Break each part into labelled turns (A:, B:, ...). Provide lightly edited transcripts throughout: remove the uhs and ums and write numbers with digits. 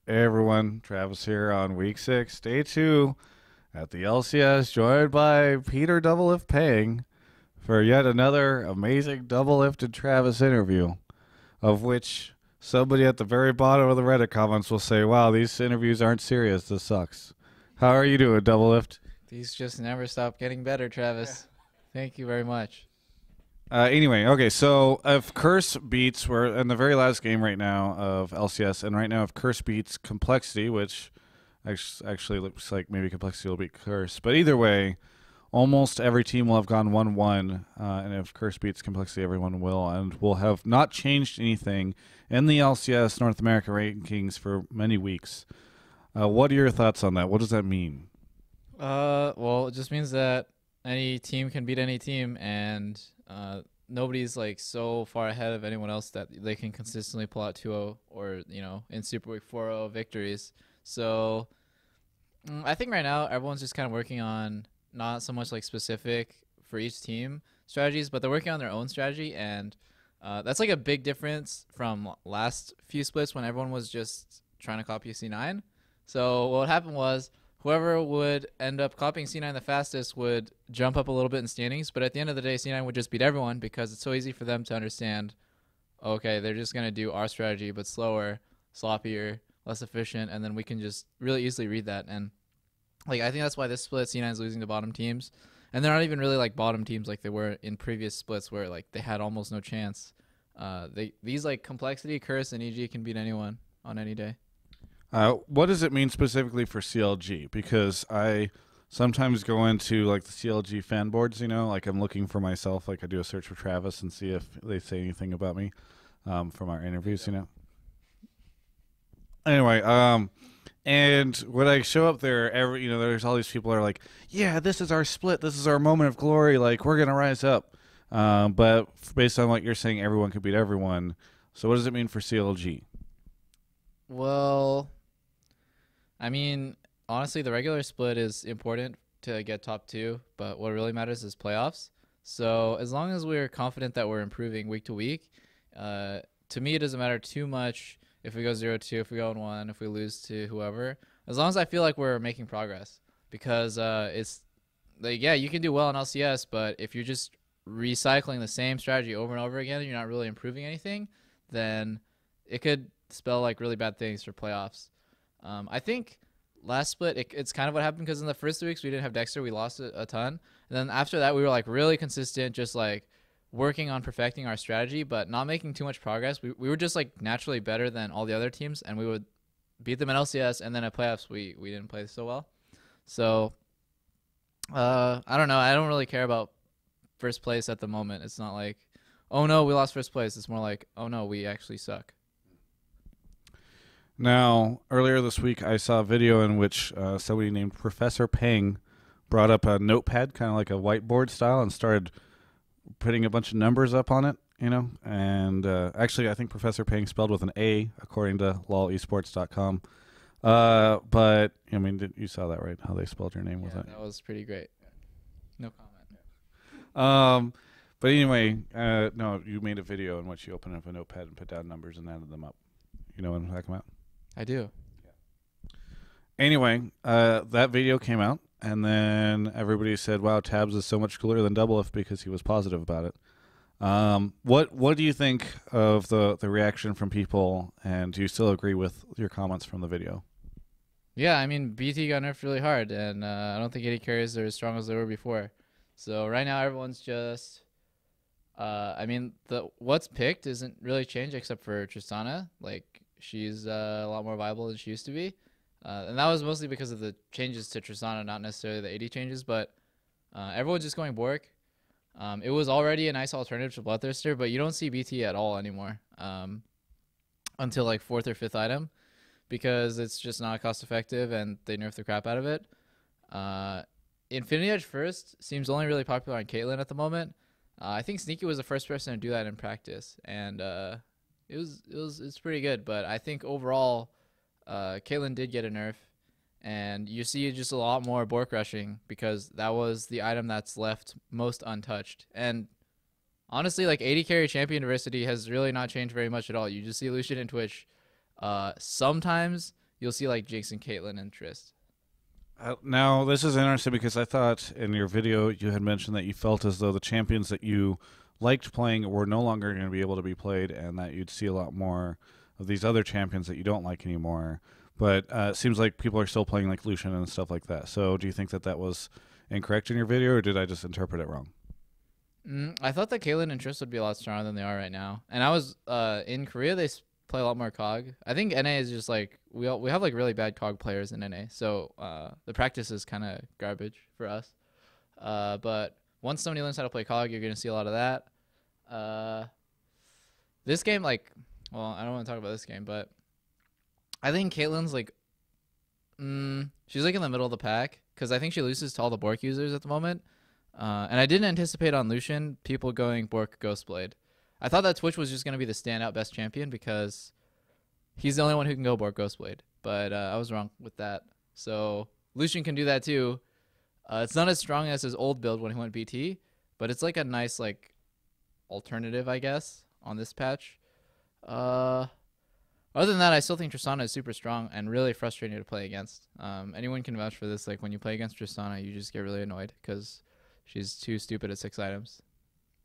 A: Hey everyone, Travis here on week 6, day 2 at the LCS, joined by Peter Doublelift Paying for yet another amazing Doublelifted Travis interview, of which somebody at the very bottom of the Reddit comments will say, wow, these interviews aren't serious, this sucks. How are you doing, Doublelift?
B: These just never stop getting better, Travis. Thank you very much.
A: Anyway, okay, so if Curse beats, we're in the very last game right now of LCS, and right now if Curse beats Complexity, which actually looks like maybe Complexity will beat Curse, but either way, almost every team will have gone 1-1, and if Curse beats Complexity, everyone will, and we'll have not changed anything in the LCS North America rankings for many weeks. What are your thoughts on that? What does that mean?
B: Well, it just means that any team can beat any team, and nobody's like so far ahead of anyone else that they can consistently pull out 2-0 or in Super Week 4-0 victories. So I think right now everyone's just kind of working on not so much like specific for each team strategies, but they're working on their own strategy, and that's like a big difference from last few splits when everyone was just trying to copy C9. So what happened was whoever would end up copying C9 the fastest would jump up a little bit in standings, but at the end of the day, C9 would just beat everyone because it's so easy for them to understand, okay, they're just going to do our strategy, but slower, sloppier, less efficient, and then we can just really easily read that. And like I think that's why this split C9 is losing to bottom teams, and they're not even really like bottom teams like they were in previous splits where like they had almost no chance. These like Complexity, Curse, and EG can beat anyone on any day.
A: What does it mean specifically for CLG? Because I sometimes go into like the CLG fan boards, like I'm looking for myself, like I do a search for Travis and see if they say anything about me from our interviews. Anyway, and when I show up there, there's all these people that are like, yeah, this is our split, this is our moment of glory, like we're gonna rise up. But based on what you're saying, everyone could beat everyone. So what does it mean for CLG?
B: Well, I mean, honestly, the regular split is important to get top two, but what really matters is playoffs. So as long as we're confident that we're improving week to week, to me, it doesn't matter too much if we go 0-2, if we go 1, if we lose to whoever, as long as I feel like we're making progress. Because it's like, yeah, you can do well in LCS, but if you're just recycling the same strategy over and over again and you're not really improving anything, then it could spell like really bad things for playoffs. I think last split it's kind of what happened because in the first 2 weeks we didn't have Dexter, we lost a ton, and then after that we were like really consistent, just like working on perfecting our strategy, but not making too much progress. We were just like naturally better than all the other teams, and we would beat them in LCS, and then at playoffs we didn't play so well. So I don't know. I don't really care about first place at the moment. It's not like, oh no, we lost first place. It's more like, oh no, we actually suck.
A: Now, earlier this week, I saw a video in which somebody named Professor Peng brought up a notepad, kind of like a whiteboard style, and started putting a bunch of numbers up on it. And actually, I think Professor Peng spelled with an A, according to lolesports.com. But, I mean, you saw that, right? How they spelled your name with
B: Yeah,
A: it.
B: that was pretty great. No comment.
A: Um, but anyway, no, you made a video in which you opened up a notepad and put down numbers and added them up. You know what I'm talking about?
B: I do.
A: Anyway, that video came out, and then everybody said, "Wow, Tabs is so much cooler than Doublelift," because he was positive about it. What do you think of the reaction from people, and do you still agree with your comments from the video?
B: Yeah, I mean, BT got nerfed really hard, and I don't think any carriers are as strong as they were before. So right now, everyone's just. I mean, the what's picked isn't really changed except for Tristana. Like she's a lot more viable than she used to be, and that was mostly because of the changes to Tristana, not necessarily the AD changes. But everyone's just going Bork. It was already a nice alternative to Bloodthirster, but you don't see BT at all anymore until like fourth or fifth item because it's just not cost effective and they nerf the crap out of it. Infinity Edge first seems only really popular on Caitlyn at the moment. I think Sneaky was the first person to do that in practice, and it's pretty good. But I think overall, Caitlyn did get a nerf, and you see just a lot more Bork rushing because that was the item that's left most untouched. And honestly, like 80 carry champion diversity has really not changed very much at all. You just see Lucian and Twitch. Sometimes you'll see like Jinx and Caitlyn and Trist.
A: Now, this is interesting because I thought in your video you had mentioned that you felt as though the champions that you liked playing were no longer going to be able to be played, and that you'd see a lot more of these other champions that you don't like anymore. But it seems like people are still playing like Lucian and stuff like that. So do you think that that was incorrect in your video, or did I just interpret it wrong?
B: I thought that Caitlyn and Trist would be a lot stronger than they are right now. And I was in Korea, they play a lot more COG. I think NA is just like we have like really bad COG players in NA, so the practice is kind of garbage for us. But once somebody learns how to play COG, you're gonna see a lot of that. This game, like, well, I don't want to talk about this game, but I think Caitlyn's like, she's like in the middle of the pack because I think she loses to all the Bork users at the moment. And I didn't anticipate on Lucian people going Bork Ghostblade. I thought that Twitch was just going to be the standout best champion because he's the only one who can go Bork Ghostblade. But I was wrong with that. So Lucian can do that too. It's not as strong as his old build when he went BT, but it's like a nice like alternative, I guess, on this patch. Other than that, I still think Tristana is super strong and really frustrating to play against. Anyone can vouch for this. Like when you play against Tristana, you just get really annoyed because she's too stupid at 6 items.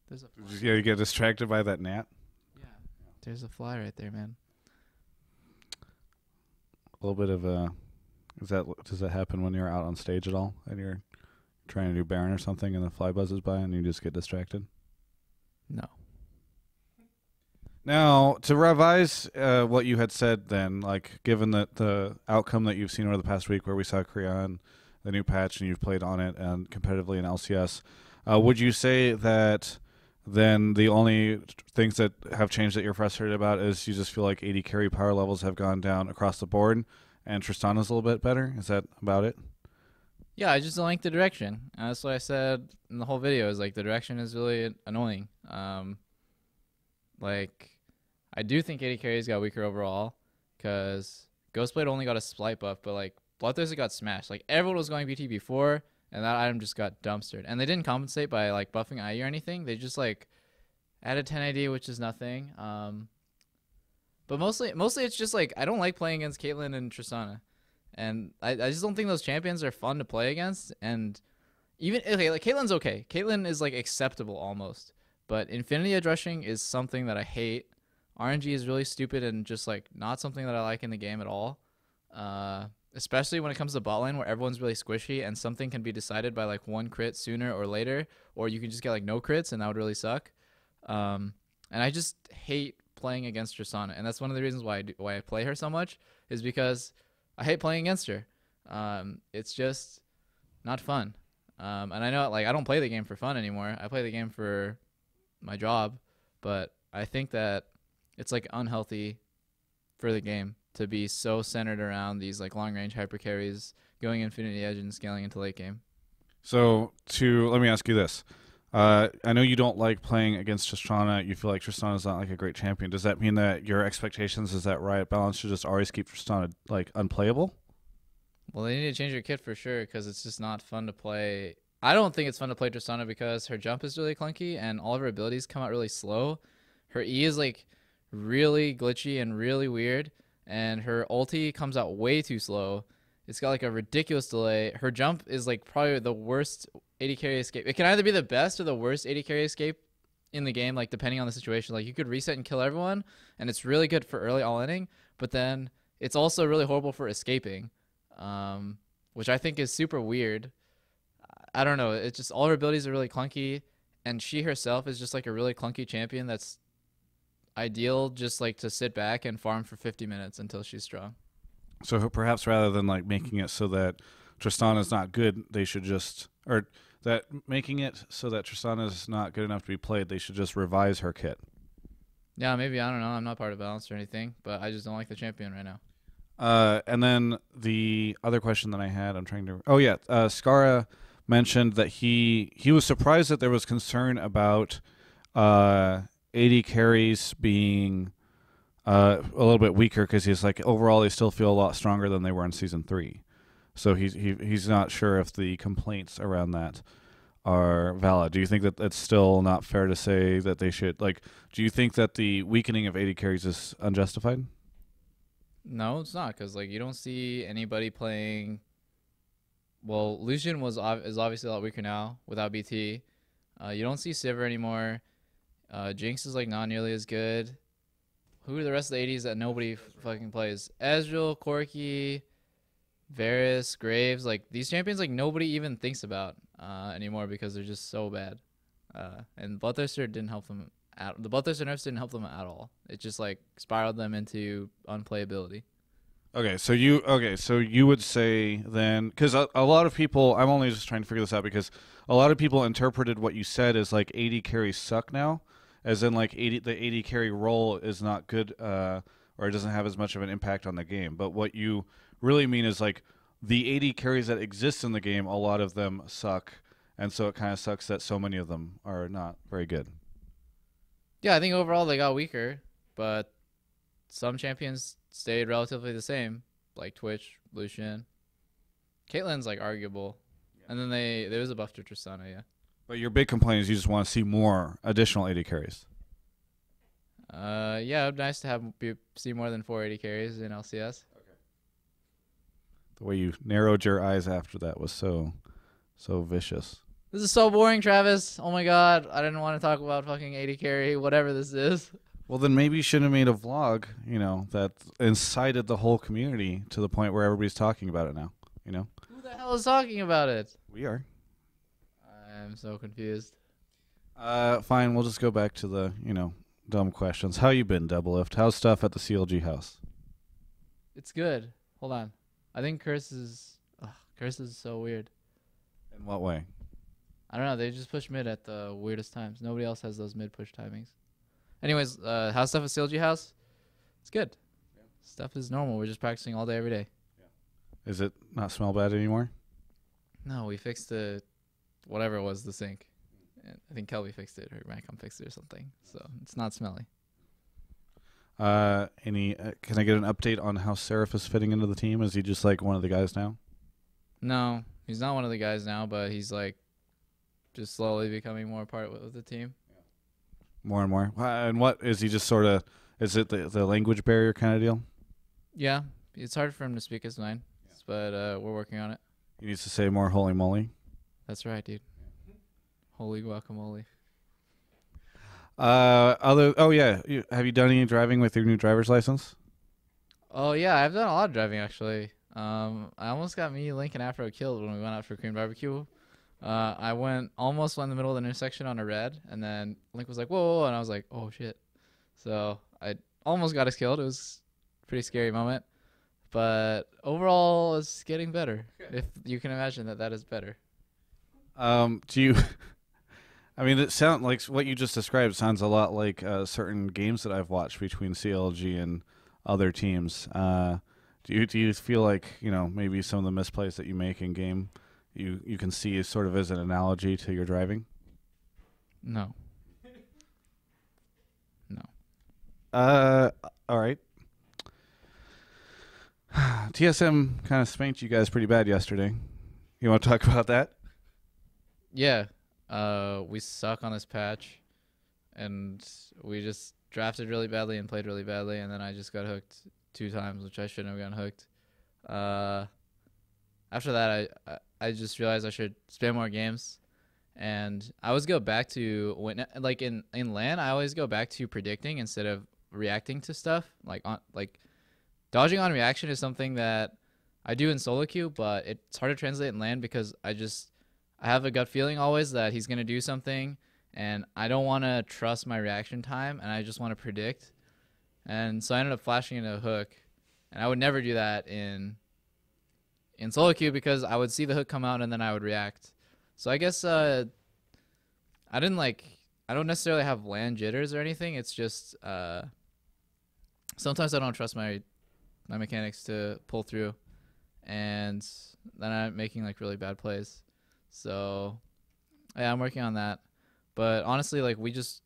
B: There's a fly.
A: Yeah, you get distracted by that gnat.
B: Yeah, there's a fly right there, man.
A: A little bit of a. Does that happen when you're out on stage at all and you're trying to do Baron or something and the fly buzzes by and you just get distracted?
B: No.
A: Now, to revise what you had said then, like given that the outcome that you've seen over the past week where we saw Creon, the new patch, and you've played on it and competitively in LCS, would you say that then the only things that have changed that you're frustrated about is you just feel like AD carry power levels have gone down across the board and Tristana's a little bit better? Is that about it?
B: Yeah, I just don't like the direction. That's what I said in the whole video is like the direction is really annoying. Like, I do think AD carries got weaker overall because Ghostblade only got a slight buff, but like Bloodthirster got smashed. Like everyone was going BT before, and that item just got dumpstered. And they didn't compensate by like buffing IE or anything. They just like added 10 AD, which is nothing. But mostly it's just like I don't like playing against Caitlyn and Tristana, and I just don't think those champions are fun to play against. And even okay, like Caitlyn's okay. Caitlyn is like acceptable almost, but Infinity Edge rushing is something that I hate. RNG is really stupid and just like not something that I like in the game at all. Especially when it comes to bot lane where everyone's really squishy and something can be decided by like one crit sooner or later, or you can just get like no crits and that would really suck. And I just hate playing against Tristana, and that's one of the reasons why I play her so much is because I hate playing against her. It's just not fun. And I know like I don't play the game for fun anymore. I play the game for my job, but I think that it's like unhealthy for the game to be so centered around these like long range hyper carries going Infinity Edge and scaling into late game.
A: So let me ask you this. I know you don't like playing against Tristana. You feel like Tristana is not like a great champion. Does that mean that your expectations is that Riot Balance should just always keep Tristana like unplayable?
B: Well, they need to change your kit for sure because it's just not fun to play. I don't think it's fun to play Tristana because her jump is really clunky and all of her abilities come out really slow. Her E is like really glitchy and really weird, and her ulti comes out way too slow. It's got like a ridiculous delay. Her jump is like probably the worst AD carry escape. It can either be the best or the worst AD carry escape in the game, like depending on the situation. Like you could reset and kill everyone, and it's really good for early all-inning, but then it's also really horrible for escaping, which I think is super weird. I don't know. It's just all her abilities are really clunky, and she herself is just like a really clunky champion that's ideal just like to sit back and farm for 50 minutes until she's strong.
A: So perhaps rather than like making it so that Tristana is not good, they should just, or that making it so that Tristana is not good enough to be played, they should just revise her kit.
B: Yeah, maybe. I don't know. I'm not part of Balance or anything, but I just don't like the champion right now.
A: And then the other question that I had, Skara mentioned that he was surprised that there was concern about AD carries being a little bit weaker because he's like overall they still feel a lot stronger than they were in Season 3. So he's not sure if the complaints around that are valid. Do you think that it's still not fair to say that they should, like, do you think that the weakening of AD carries is unjustified?
B: No, it's not because like you don't see anybody playing. Well, Lucian is obviously a lot weaker now without BT. You don't see Sivir anymore. Jinx is like not nearly as good. Who are the rest of the ADs that nobody fucking plays? Ezreal, Corki, Varus, Graves. Like these champions, like nobody even thinks about anymore because they're just so bad. And Bloodthirster didn't help them. The Bloodthirster nerfs didn't help them at all. It just like spiraled them into unplayability.
A: So you would say then, because a lot of people, I'm only just trying to figure this out because a lot of people interpreted what you said as like AD carries suck now, as in like the AD carry role is not good, or it doesn't have as much of an impact on the game. But what you really mean is like the AD carries that exist in the game, a lot of them suck, and so it kind of sucks that so many of them are not very good.
B: Yeah, I think overall they got weaker, but some champions stayed relatively the same, like Twitch, Lucian. Caitlyn's like arguable, and then there was a buff to Tristana, yeah.
A: But your big complaint is you just want to see more additional AD carries.
B: Yeah, it'd be nice to see more than 480 carries in LCS.
A: Okay. The way you narrowed your eyes after that was so vicious.
B: This is so boring, Travis. Oh my god, I didn't want to talk about fucking 80 carry, whatever this is.
A: Well, then maybe you should have made a vlog, that incited the whole community to the point where everybody's talking about it now,
B: Who the hell is talking about it?
A: We are.
B: I'm so confused.
A: Fine, we'll just go back to the, dumb questions. How you been, Doublelift? How's stuff at the CLG house?
B: It's good. Hold on. I think Curse is so weird.
A: In what way?
B: I don't know. They just push mid at the weirdest times. Nobody else has those mid push timings. Anyways, how's stuff at CLG house? It's good. Yeah. Stuff is normal. We're just practicing all day, every day.
A: Yeah. Is it not smell bad anymore?
B: No, we fixed whatever it was, the sink. I think Kelby fixed it or Macom fixed it or something. So it's not smelly.
A: Can I get an update on how Seraph is fitting into the team? Is he just like one of the guys now?
B: No, he's not one of the guys now, but he's like just slowly becoming more part of the team.
A: More and more. And what is he just sort of? Is it the language barrier kind of deal?
B: Yeah, it's hard for him to speak his mind, but we're working on it.
A: He needs to say more holy moly.
B: That's right, dude. Holy guacamole.
A: Have you done any driving with your new driver's license?
B: Oh yeah, I've done a lot of driving actually. I almost got me, Link, and Afro killed when we went out for Korean barbecue. I almost went in the middle of the intersection on a red, and then Link was like, whoa, and I was like, oh shit. So I almost got us killed. It was a pretty scary moment. But overall, it's getting better. If you can imagine that is better.
A: Do you... I mean, it sounds like what you just described sounds a lot like certain games that I've watched between CLG and other teams. Do you feel like, maybe some of the misplays that you make in game you can see as sort of as an analogy to your driving?
B: No. No.
A: All right. TSM kind of spanked you guys pretty bad yesterday. You want to talk about that?
B: Yeah. We suck on this patch, and we just drafted really badly and played really badly, and then I just got hooked 2 times, which I shouldn't have gotten hooked. After that, I just realized I should spam more games, and I always go back to like in LAN, I always go back to predicting instead of reacting to stuff. Like dodging on reaction is something that I do in solo queue, but it's hard to translate in LAN because I have a gut feeling always that he's going to do something, and I don't want to trust my reaction time, and I just want to predict. And so I ended up flashing into a hook, and I would never do that in solo queue because I would see the hook come out and then I would react. So I guess I don't necessarily have LAN jitters or anything. It's just sometimes I don't trust my mechanics to pull through, and then I'm making like really bad plays. So yeah, I'm working on that. But honestly, like we just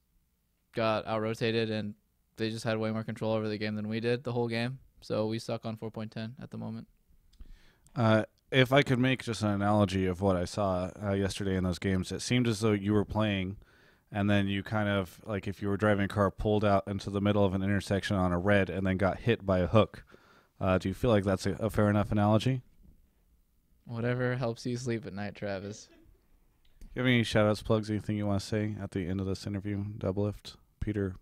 B: got out-rotated and they just had way more control over the game than we did the whole game. So we suck on 4.10 at the moment.
A: If I could make just an analogy of what I saw yesterday in those games, it seemed as though you were playing and then you kind of, like if you were driving a car, pulled out into the middle of an intersection on a red and then got hit by a hook. Do you feel like that's a fair enough analogy?
B: Whatever helps you sleep at night, Travis.
A: You have any shout-outs, plugs, anything you want to say at the end of this interview? Doublelift, Peter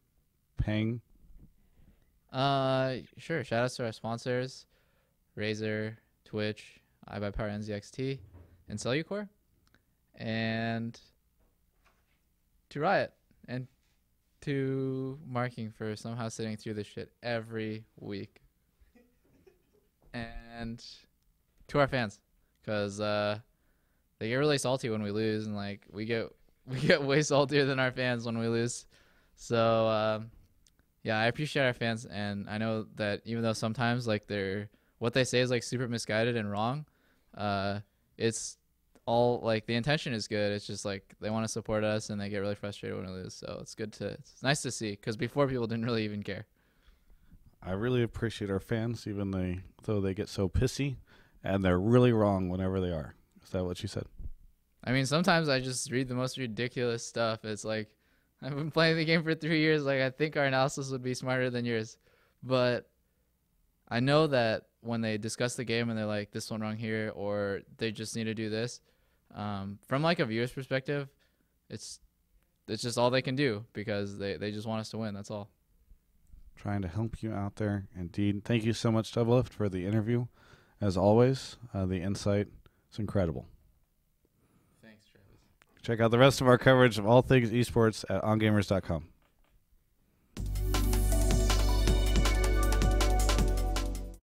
A: Pang.
B: Sure. Shout outs to our sponsors, Razer, Twitch, iBuyPower NZXT, and Cellucor, and to Riot, and to Marking for somehow sitting through this shit every week, and to our fans, because they get really salty when we lose, and like we get way saltier than our fans when we lose. So yeah, I appreciate our fans, and I know that even though sometimes like what they say is like super misguided and wrong, it's all like the intention is good. It's just like they want to support us and they get really frustrated when we lose. So it's nice to see, because before people didn't really even care.
A: I really appreciate our fans, even though they get so pissy, and they're really wrong whenever they are. Is that what you said?
B: I mean, sometimes I just read the most ridiculous stuff. It's like, I've been playing the game for 3 years. Like, I think our analysis would be smarter than yours. But I know that when they discuss the game and they're like, this one wrong here, or they just need to do this, from like a viewer's perspective, it's just all they can do, because they just want us to win. That's all.
A: Trying to help you out there. Indeed. Thank you so much, Doublelift, for the interview. As always, the insight is incredible.
B: Thanks, Travis.
A: Check out the rest of our coverage of all things esports at ongamers.com.